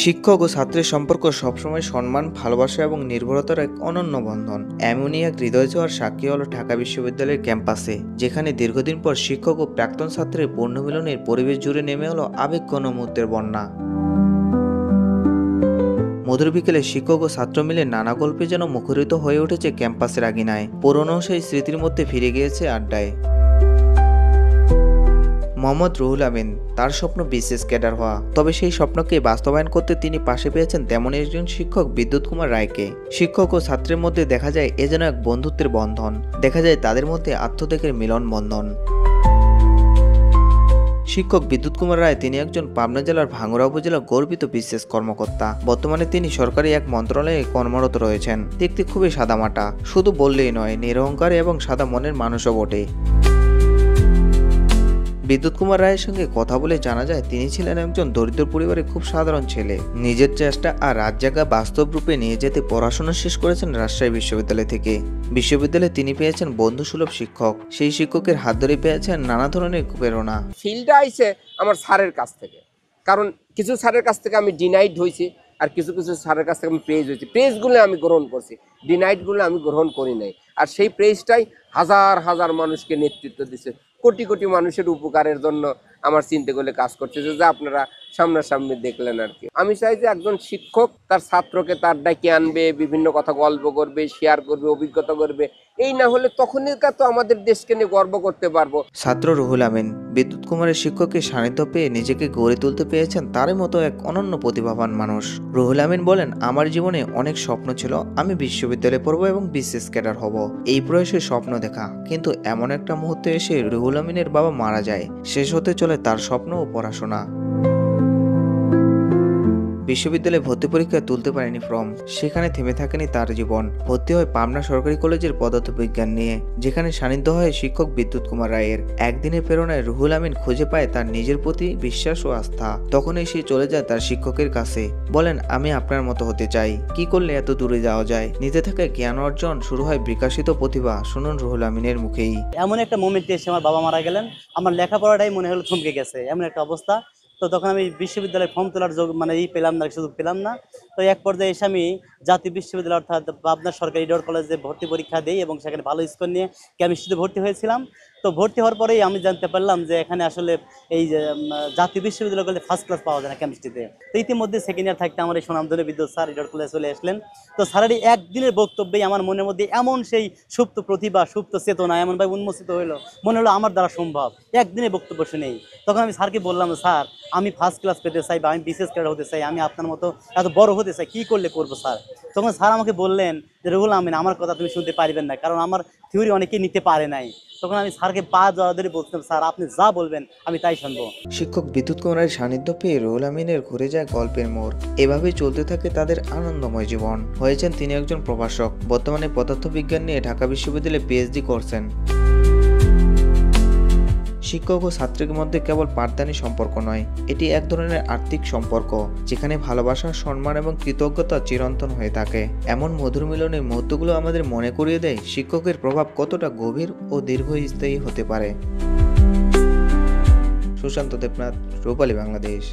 শিক্ষক ও ছাত্রের সম্পর্ক সবসময় সম্মান, ভালোবাসা এবং নির্ভরতার এক অনন্য বন্ধন। এমনই এক হৃদয় ছোঁয়ার সাক্ষী হলো ঢাকা বিশ্ববিদ্যালয়ের ক্যাম্পাসে, যেখানে দীর্ঘদিন পর শিক্ষক ও প্রাক্তন ছাত্রের পুনর্মিলনের পরিবেশ জুড়ে নেমে হলো আবেগঘন মুহূর্তের বন্যা। মধুর বিকেলে শিক্ষক ও ছাত্র মিলে নানা গল্পে যেন মুখরিত হয়ে উঠেছে ক্যাম্পাসের আগিনায়। পুরনো সেই স্মৃতির মধ্যে ফিরে গিয়েছে আড্ডায়। মোহাম্মদ রুহুল আমিন, তার স্বপ্ন বিসিএস ক্যাডার হওয়া। তবে সেই স্বপ্নকে বাস্তবায়ন করতে তিনি পাশে পেয়েছেন তেমনই একজন শিক্ষক, বিদ্যুৎ কুমার রায়কে। শিক্ষক ও ছাত্রের মধ্যে দেখা যায় এ যেন এক বন্ধুত্বের বন্ধন। দেখা যায় তাদের মধ্যে আত্মত্যাগের মিলন বন্ধন। শিক্ষক বিদ্যুৎ কুমার রায়, তিনি একজন পাবনা জেলার ভাঙ্গুড়া উপজেলার গর্বিত বিসিএস কর্মকর্তা। বর্তমানে তিনি সরকারি এক মন্ত্রণালয়ে কর্মরত রয়েছেন। দেখতে খুবই সাদামাটা, শুধু বললেই নয়, নিরহংকার এবং সাদা মনের মানুষও বটে। বিদ্যুৎ কুমার রায়ের সঙ্গে কথা বলে জানা যায় তিনি ছিলেন একজন দরিদ্র পরিবারের খুব সাধারণ ছেলে। নিজের চেষ্টা আর রাত জাগা বাস্তব রূপে নিয়ে যেতে পড়াশোনা শেষ করেছেন রাজশাহী বিশ্ববিদ্যালয় থেকে। বিশ্ববিদ্যালয়ে তিনি পেয়েছেন বন্ধুসুলভ শিক্ষক। সেই শিক্ষকের হাত ধরে পেয়েছেন নানা ধরনের প্রেরণা। ফিল্ডটা আইছে আমার স্যারের কাছ থেকে, কারণ কিছু স্যারের কাছ থেকে আমি ডিনাইড হয়েছি, আর কিছু কিছু স্যারের কাছ থেকে আমি প্রেজ হয়েছি। প্রেজগুলো আমি গ্রহণ করছি, ডিনাইডগুলো আমি গ্রহণ করি নাই। আর সেই প্রেজটাই হাজার হাজার মানুষকে নেতৃত্ব দিচ্ছে, কোটি কোটি মানুষের উপকারের জন্য আমার চিন্তা করলে কাজ করছে, যে আপনারা সামনাসামনি দেখলেন আর কি। আমি চাই যে একজন শিক্ষক তার ছাত্রকে তার ডাকে আনবে, বিভিন্ন কথা গল্প করবে, শেয়ার করবে, অভিজ্ঞতা করবে। এই না হলে তখনই তো আমাদের দেশকে নিয়ে গর্ব করতে পারবো। ছাত্র রুহুল আমিন বিদ্যুৎ কুমারের শিক্ষকের সান্নিধ্য পেয়ে নিজেকে গড়ে তুলতে পেরেছেন তারই মতো এক অনন্য প্রতিভাবান মানুষ। রুহুল আমিন বলেন, আমার জীবনে অনেক স্বপ্ন ছিল, আমি বিশ্ববিদ্যালয়ে পড়বো এবং বিসিএস ক্যাডার হব। এই প্রয়াসে স্বপ্ন দেখা, কিন্তু এমন একটা মুহূর্তে এসে রুহুল আমিনের বাবা মারা যায়। শেষ হতে চলে তার স্বপ্ন ও পড়াশোনা। বিশ্ববিদ্যালয়ে ভর্তি পরীক্ষায় তুলতে পারেনি ফর্ম, সেখানে থেমে থাকেনি তার জীবন। ভর্তি হয় পাবনা সরকারি কলেজের পদার্থবিজ্ঞান নিয়ে, যেখানে সান্নিধ্য হয় শিক্ষক বিদ্যুৎ কুমার রায়ের। একদিনের প্রেরণায় রুহুল আমিন খুঁজে পায় তার নিজের প্রতি বিশ্বাস ও আস্থা। তখনই সে চলে যায় তার শিক্ষকের কাছে, বলেন, আমি আপনার মতো হতে চাই, কি করলে এত দূরে যাওয়া যায়। নিতে থাকে জ্ঞান অর্জন, শুরু হয় বিকাশিত প্রতিভা। শুনুন রুহুল আমিনের মুখেই। এমন একটা মোমেন্টে এসে আমার বাবা মারা গেলেন, আমার লেখাপড়াটাই মনে হলো থমকে গেছে, এমন একটা অবস্থা। তো তখন আমি বিশ্ববিদ্যালয়ে ফর্ম তোলার পেলাম না, সুযোগ পেলাম না। তো এক পর্যায়ে এসে আমি জাতীয় বিশ্ববিদ্যালয় অর্থাৎ পাবনা সরকারি ইডর কলেজে ভর্তি পরীক্ষা দিই এবং সেখানে ভালো স্কোর নিয়ে কেমিস্ট্রিতে ভর্তি হয়েছিলাম। তো ভর্তি হওয়ার পরেই আমি জানতে পারলাম যে এখানে আসলে এই যে জাতীয় বিশ্ববিদ্যালয় কলেজে ফার্স্ট ক্লাস পাওয়া যায় না কেমিস্ট্রিতে। তো ইতিমধ্যে সেকেন্ড ইয়ার থাকতে আমার এই সুনামধন্য বিদ্যুৎ স্যার ইডর কলেজে চলে আসলেন। তো স্যারের একদিনের বক্তব্যেই আমার মনের মধ্যে এমন সেই সুপ্ত প্রতিভা, সুপ্ত চেতনা এমনভাবে উন্মোচিত হইলো, মনে হলো আমার দ্বারা সম্ভব একদিনের বক্তব্য শুনেই। তখন আমি স্যারকে বললাম, স্যার আমি ফার্স্ট ক্লাস পেতে চাই বা আমি বিসিএস ক্যাডার হতে চাই, আমি আপনার মতো এত বড় হতে চাই, কি করলে করবো স্যার? তখন স্যার আমাকে বললেন যে, রুহুল আমিন, আমার কথা তুমি শুনতে পারবেন না, কারণ আমার থিওরি অনেকেই নিতে পারে নাই। তখন আমি স্যারকে পা জড়া ধরে বলছিলাম, স্যার আপনি যা বলবেন আমি তাই শুনবো। শিক্ষক বিদ্যুৎ কুমারের সান্নিধ্য পেয়ে রুহুল আমিনের ঘুরে যায় গল্পের মোড়। এভাবেই চলতে থাকে তাদের আনন্দময় জীবন। হয়েছেন তিনি একজন প্রভাষক, বর্তমানে পদার্থবিজ্ঞান নিয়ে ঢাকা বিশ্ববিদ্যালয়ে পিএইচডি করছেন। শিক্ষক ও ছাত্রের মধ্যে কেবল পাঠদানী সম্পর্ক নয়, এটি এক ধরনের আর্থিক সম্পর্ক, যেখানে ভালোবাসা, সম্মান এবং কৃতজ্ঞতা চিরন্তন হয়ে থাকে। এমন মধুর মিলনের মুহূর্তগুলো আমাদের মনে করিয়ে দেয় শিক্ষকের প্রভাব কতটা গভীর ও দীর্ঘস্থায়ী হতে পারে। সুশান্ত দেবনাথ, রূপালী বাংলাদেশ।